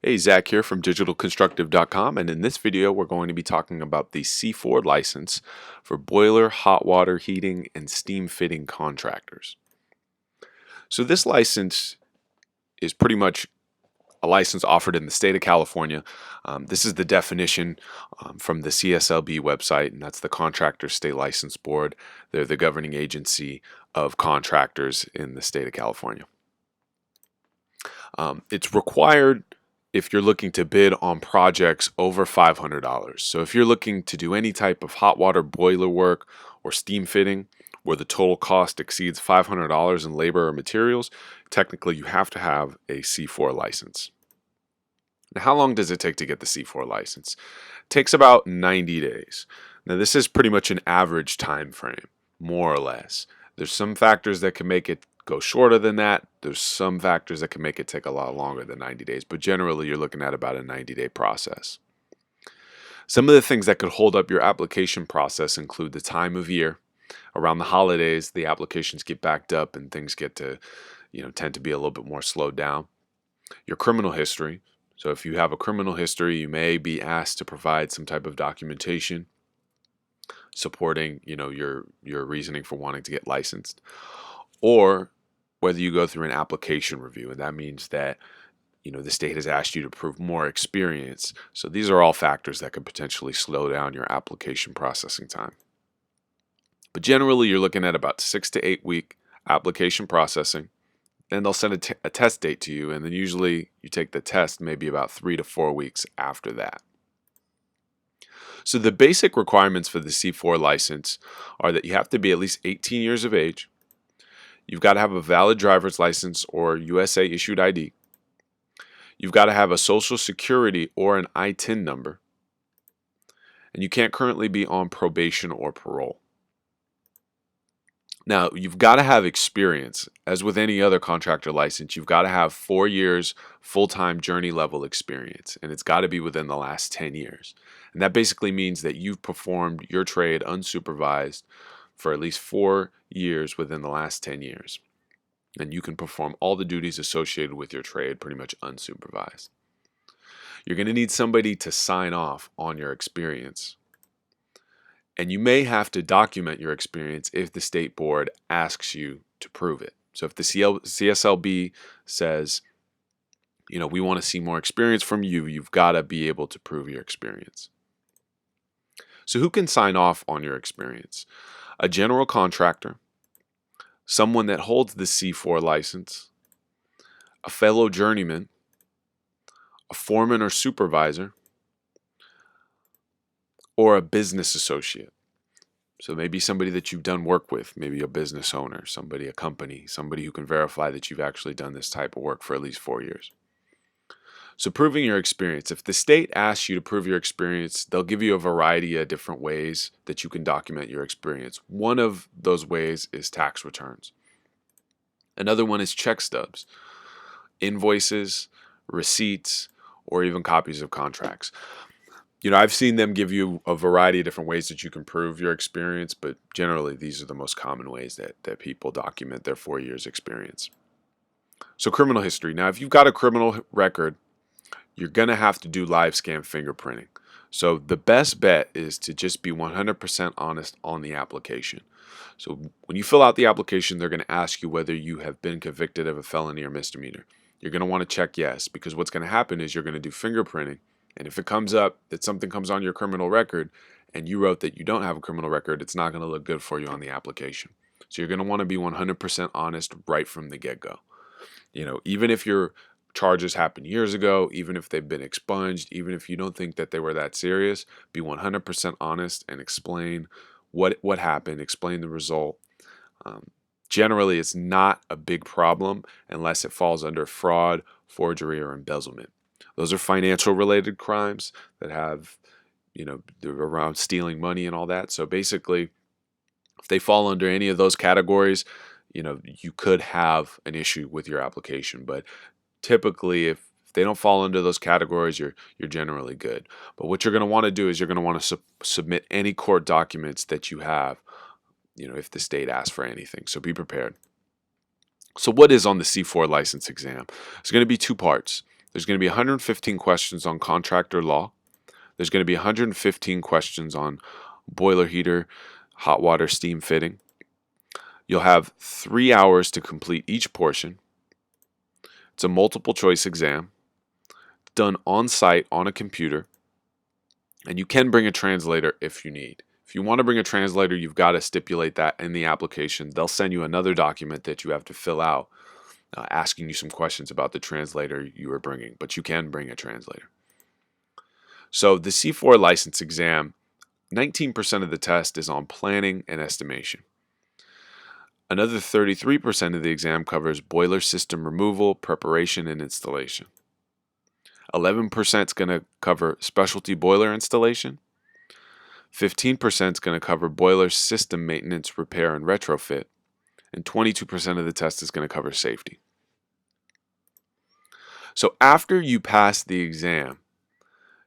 Hey, Zach here from digitalconstructive.com, and in this video we're going to be talking about the C-4 license for boiler, hot water heating, and steam fitting contractors. So this license is pretty much a license offered in the state of California. This is the definition from the CSLB website, and that's the Contractors State License Board. They're the governing agency of contractors in the state of California. It's required if you're looking to bid on projects over $500. So if you're looking to do any type of hot water boiler work or steam fitting where the total cost exceeds $500 in labor or materials, technically you have to have a C-4 license. Now, how long does it take to get the C-4 license? It takes about 90 days. Now, this is pretty much an average time frame, more or less. There's some factors that can make it go shorter than that. There's some factors that can make it take a lot longer than 90 days, but generally you're looking at about a 90-day process. Some of the things that could hold up your application process include the time of year. Around the holidays, the applications get backed up and things get to, tend to be a little bit more slowed down. Your criminal history. So if you have a criminal history, you may be asked to provide some type of documentation supporting, your reasoning for wanting to get licensed. Or whether you go through an application review, and that means that the state has asked you to prove more experience. So these are all factors that could potentially slow down your application processing time. But generally, you're looking at about 6 to 8 week application processing. Then they'll send a test date to you, and then usually you take the test maybe about 3 to 4 weeks after that. So the basic requirements for the C-4 license are that you have to be at least 18 years of age. You've got to have a valid driver's license or USA issued ID. You've got to have a social security or an ITIN number. And you can't currently be on probation or parole. Now, you've got to have experience. As with any other contractor license, you've got to have 4 years full-time journey level experience, and it's got to be within the last 10 years. And that basically means that you've performed your trade unsupervised for at least 4 years within the last 10 years. And you can perform all the duties associated with your trade pretty much unsupervised. You're going to need somebody to sign off on your experience. And you may have to document your experience if the state board asks you to prove it. So if the CSLB says, we want to see more experience from you, you've got to be able to prove your experience. So who can sign off on your experience? A general contractor, someone that holds the C-4 license, a fellow journeyman, a foreman or supervisor, or a business associate. So maybe somebody that you've done work with, maybe a business owner, a company, somebody who can verify that you've actually done this type of work for at least 4 years. So proving your experience. If the state asks you to prove your experience, they'll give you a variety of different ways that you can document your experience. One of those ways is tax returns. Another one is check stubs, invoices, receipts, or even copies of contracts. I've seen them give you a variety of different ways that you can prove your experience, but generally these are the most common ways that people document their 4 years experience. So criminal history. Now, if you've got a criminal record, you're going to have to do live scan fingerprinting. So the best bet is to just be 100% honest on the application. So when you fill out the application, they're going to ask you whether you have been convicted of a felony or misdemeanor. You're going to want to check yes, because what's going to happen is you're going to do fingerprinting. And if it comes up that something comes on your criminal record and you wrote that you don't have a criminal record, it's not going to look good for you on the application. So you're going to want to be 100% honest right from the get-go. Even if your charges happened years ago, even if they've been expunged, even if you don't think that they were that serious, be 100% honest and explain what happened, explain the result. Generally, it's not a big problem unless it falls under fraud, forgery, or embezzlement. Those are financial related crimes that have, they're around stealing money and all that. So basically, if they fall under any of those categories, you could have an issue with your application. But typically, if they don't fall under those categories, you're generally good. But what you're going to want to do is you're going to want to submit any court documents that you have, if the state asks for anything. So be prepared. So what is on the C-4 license exam? It's going to be 2 parts. There's going to be 115 questions on contractor law. There's going to be 115 questions on boiler heater, hot water steam fitting. You'll have 3 hours to complete each portion. It's a multiple choice exam done on site on a computer, and you can bring a translator if you need. If you want to bring a translator, you've got to stipulate that in the application. They'll send you another document that you have to fill out asking you some questions about the translator you are bringing, but you can bring a translator. So the C-4 license exam, 19% of the test is on planning and estimation. Another 33% of the exam covers boiler system removal, preparation, and installation. 11% is going to cover specialty boiler installation. 15% is going to cover boiler system maintenance, repair, and retrofit. And 22% of the test is going to cover safety. So after you pass the exam,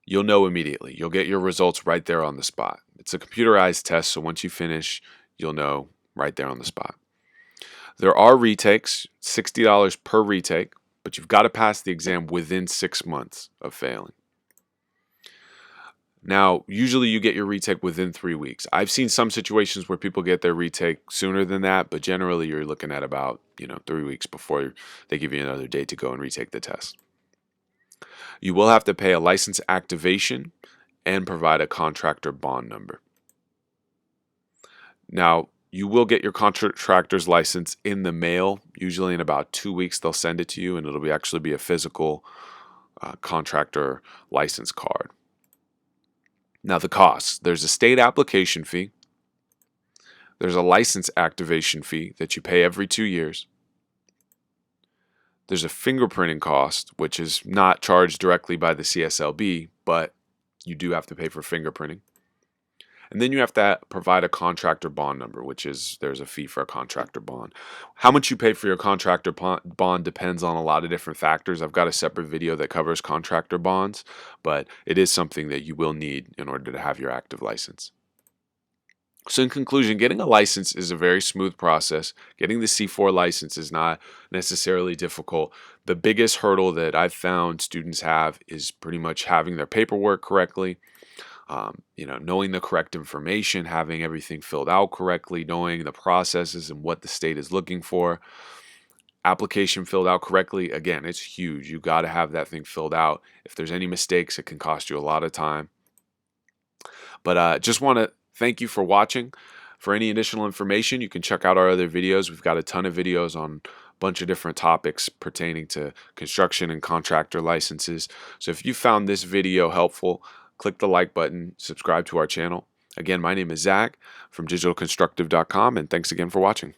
you'll know immediately. You'll get your results right there on the spot. It's a computerized test, so once you finish, you'll know right there on the spot. There are retakes, $60 per retake, but you've got to pass the exam within 6 months of failing. Now, usually you get your retake within 3 weeks. I've seen some situations where people get their retake sooner than that, but generally you're looking at about 3 weeks before they give you another date to go and retake the test. You will have to pay a license activation and provide a contractor bond number. Now, you will get your contractor's license in the mail. Usually in about 2 weeks they'll send it to you, and it'll actually be a physical contractor license card. Now the costs. There's a state application fee. There's a license activation fee that you pay every 2 years. There's a fingerprinting cost, which is not charged directly by the CSLB, but you do have to pay for fingerprinting. And then you have to provide a contractor bond number, which is there's a fee for a contractor bond. How much you pay for your contractor bond depends on a lot of different factors. I've got a separate video that covers contractor bonds, but it is something that you will need in order to have your active license. So in conclusion, getting a license is a very smooth process. Getting the C-4 license is not necessarily difficult. The biggest hurdle that I've found students have is pretty much having their paperwork correctly. Knowing the correct information, having everything filled out correctly, knowing the processes and what the state is looking for. Application filled out correctly, again, it's huge. You got to have that thing filled out. If there's any mistakes, it can cost you a lot of time. But just want to thank you for watching. For any additional information, you can check out our other videos. We've got a ton of videos on a bunch of different topics pertaining to construction and contractor licenses. So if you found this video helpful, click the like button, subscribe to our channel. Again, my name is Zach from digitalconstructive.com, and thanks again for watching.